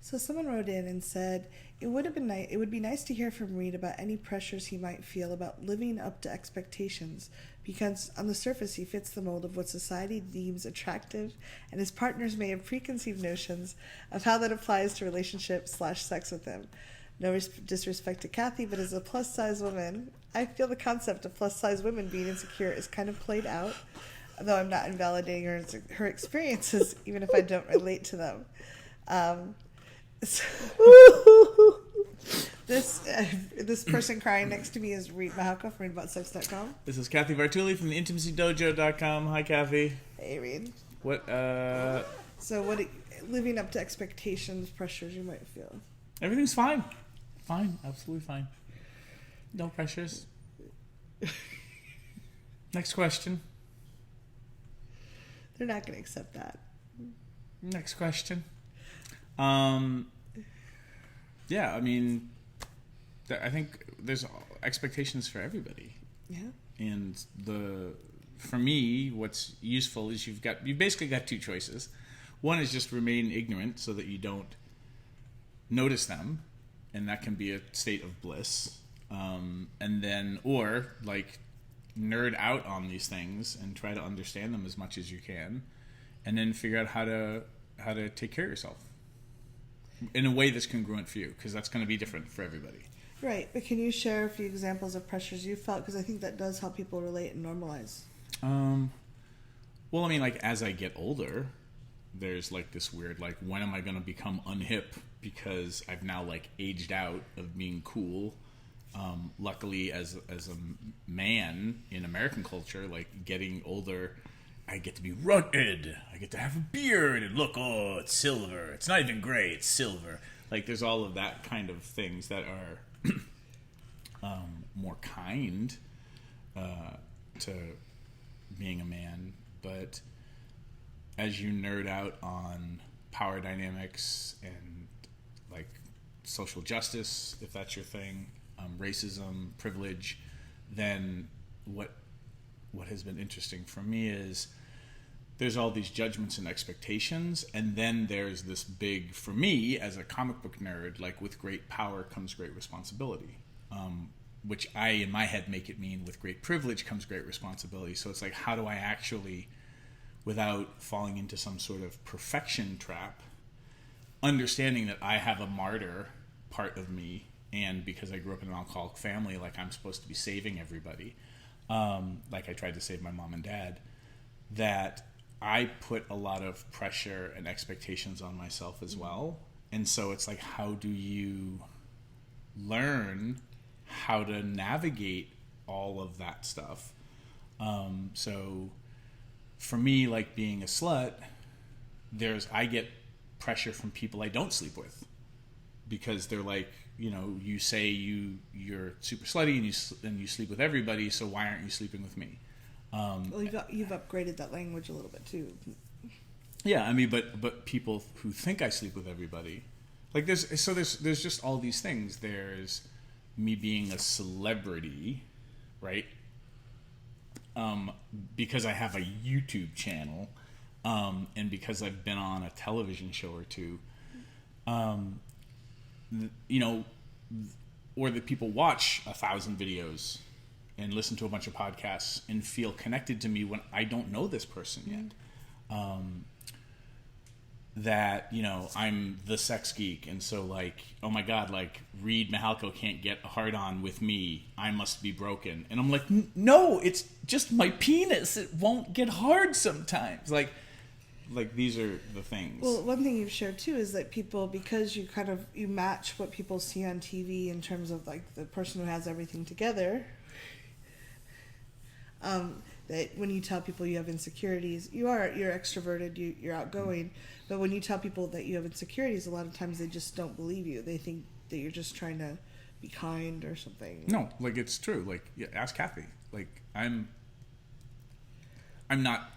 So someone wrote in and said it would have been nice. It would be nice to hear from Reid about any pressures he might feel about living up to expectations, because on the surface he fits the mold of what society deems attractive, and his partners may have preconceived notions of how that applies to relationship/sex with him. No disrespect to Cathy, but as a plus-size woman, I feel the concept of plus-size women being insecure is kind of played out, though I'm not invalidating her experiences, even if I don't relate to them. So this person crying next to me is Reid Mahalka from ReidAboutSex.com. This is Cathy Vartuli from the IntimacyDojo.com. Hi, Cathy. Hey, Reid. What, So living up to expectations, pressures you might feel? Everything's fine. Fine. Absolutely fine. No pressures. Next question. They're not going to accept that. Next question. Yeah, I mean, I think there's expectations for everybody. Yeah. And for me, what's useful is you basically got two choices. One is just remain ignorant so that you don't notice them, and that can be a state of bliss. And then, or like nerd out on these things and try to understand them as much as you can, and then figure out how to take care of yourself in a way that's congruent for you, because that's going to be different for everybody. Right, but can you share a few examples of pressures you felt? Because I think that does help people relate and normalize. Well, I mean, like, as I get older, there's like this weird, like, when am I going to become unhip? Because I've now like aged out of being cool. Luckily, as a man in American culture, like getting older, I get to be rugged. I get to have a beard and look, oh, it's silver. It's not even gray, it's silver. Like, there's all of that kind of things that are more kind to being a man. But as you nerd out on power dynamics and, like, social justice, if that's your thing, racism, privilege, then what has been interesting for me is there's all these judgments and expectations, and then there's this big, for me as a comic book nerd, like, with great power comes great responsibility, which I in my head make it mean with great privilege comes great responsibility. So it's like, how do I actually, without falling into some sort of perfection trap, understanding that I have a martyr part of me, and because I grew up in an alcoholic family, like, I'm supposed to be saving everybody, like I tried to save my mom and dad, that I put a lot of pressure and expectations on myself as well. And so it's like, how do you learn how to navigate all of that stuff? So for me, like, being a slut, I get pressure from people I don't sleep with, because they're like, you know, you say you're super slutty and you sleep with everybody, so why aren't you sleeping with me? Well, you've upgraded that language a little bit too. Yeah, I mean, but people who think I sleep with everybody, like, there's just all these things. There's me being a celebrity, right? Because I have a YouTube channel, and because I've been on a television show or two, you know, or that people watch 1,000 videos and listen to a bunch of podcasts and feel connected to me when I don't know this person yet. That, you know, I'm the sex geek, and so, like, oh my God, like, Reid Mahalka can't get a hard on with me, I must be broken. And I'm like, no, it's just my penis, it won't get hard sometimes. Like these are the things. Well, one thing you've shared too is that people, because you match what people see on TV in terms of, like, the person who has everything together, that when you tell people you have insecurities, you're extroverted, you're outgoing, but when you tell people that you have insecurities, a lot of times they just don't believe you. They think that you're just trying to be kind or something. No, like, it's true. Like, yeah, ask Cathy. Like, I'm not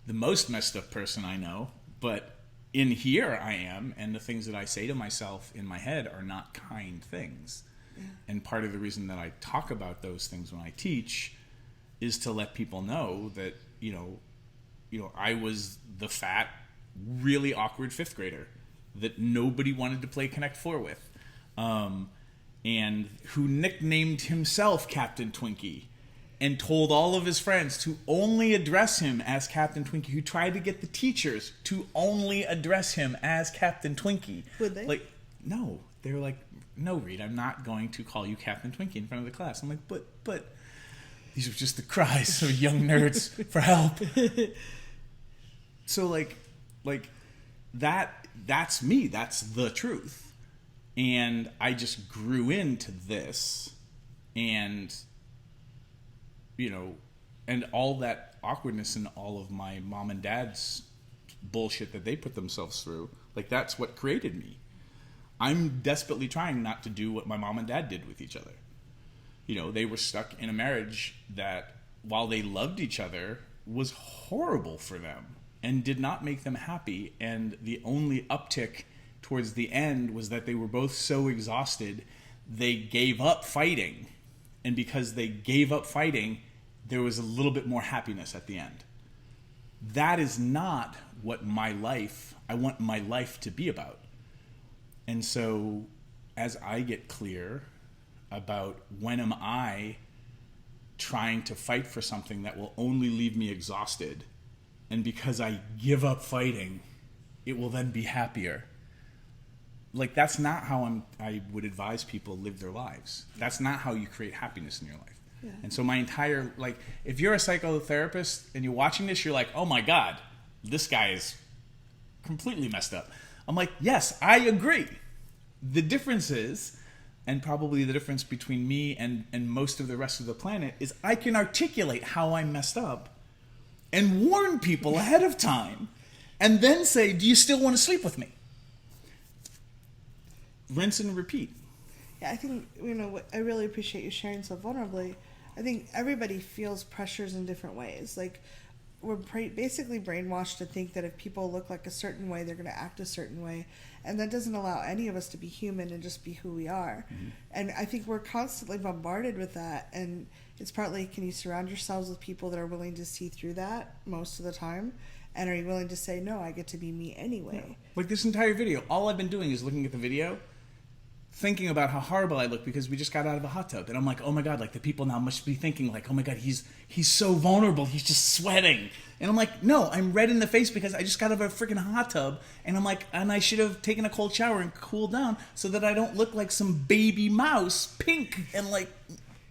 the most messed up person I know, but in here I am, and the things that I say to myself in my head are not kind things. Yeah. And part of the reason that I talk about those things when I teach is to let people know that, you know, I was the fat, really awkward fifth grader. that nobody wanted to play Connect 4 with, and who nicknamed himself Captain Twinkie and told all of his friends to only address him as Captain Twinkie, who tried to get the teachers to only address him as Captain Twinkie. Would they? Like, no. They were like, no, Reid, I'm not going to call you Captain Twinkie in front of the class. I'm like, but these are just the cries of young nerds for help. So like that's me. That's the truth. And I just grew into this, and and all that awkwardness and all of my mom and dad's bullshit that they put themselves through, like, that's what created me. I'm desperately trying not to do what my mom and dad did with each other. They were stuck in a marriage that, while they loved each other, was horrible for them and did not make them happy. And the only uptick towards the end was that they were both so exhausted, they gave up fighting. And because they gave up fighting, there was a little bit more happiness at the end. That is not what I want my life to be about. And so as I get clear about when am I trying to fight for something that will only leave me exhausted, and because I give up fighting, it will then be happier. Like, that's not how I would advise people live their lives. That's not how you create happiness in your life. Yeah. And so my entire, like, if you're a psychotherapist and you're watching this, you're like, oh my God, this guy is completely messed up. I'm like, yes, I agree. The difference is, and probably the difference between me and most of the rest of the planet, is I can articulate how I'm messed up and warn people ahead of time and then say, do you still want to sleep with me? Rinse and repeat. Yeah, I think, I really appreciate you sharing so vulnerably. I think everybody feels pressures in different ways. Like, we're basically brainwashed to think that if people look like a certain way, they're going to act a certain way. And that doesn't allow any of us to be human and just be who we are. Mm-hmm. And I think we're constantly bombarded with that. And it's partly, can you surround yourselves with people that are willing to see through that most of the time? And are you willing to say, no, I get to be me anyway? Yeah. Like, this entire video, all I've been doing is looking at the video, thinking about how horrible I look because we just got out of a hot tub. And I'm like, oh my God, like, the people now must be thinking, like, oh my God, he's so vulnerable, he's just sweating. And I'm like, no, I'm red in the face because I just got out of a freaking hot tub. And I'm like, and I should have taken a cold shower and cooled down so that I don't look like some baby mouse, pink, and like,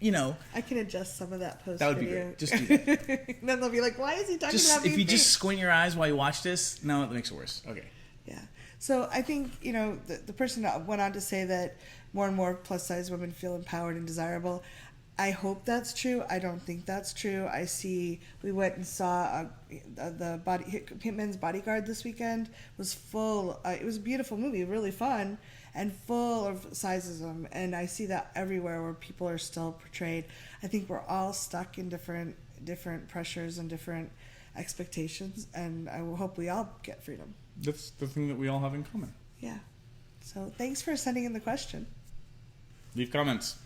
I can adjust some of that post That would be great. Just do that. Then they'll be like, why is he talking about me? If you just squint your eyes while you watch this, no, it makes it worse. Okay. Yeah. So I think, the person that went on to say that more and more plus-size women feel empowered and desirable. I hope that's true. I don't think that's true. We went and saw the Hitman's Bodyguard this weekend. Was full. It was a beautiful movie, really fun, and full of sizeism. And I see that everywhere where people are still portrayed. I think we're all stuck in different pressures and different expectations, and I hope we all get freedom. That's the thing that we all have in common. Yeah. So thanks for sending in the question. Leave comments.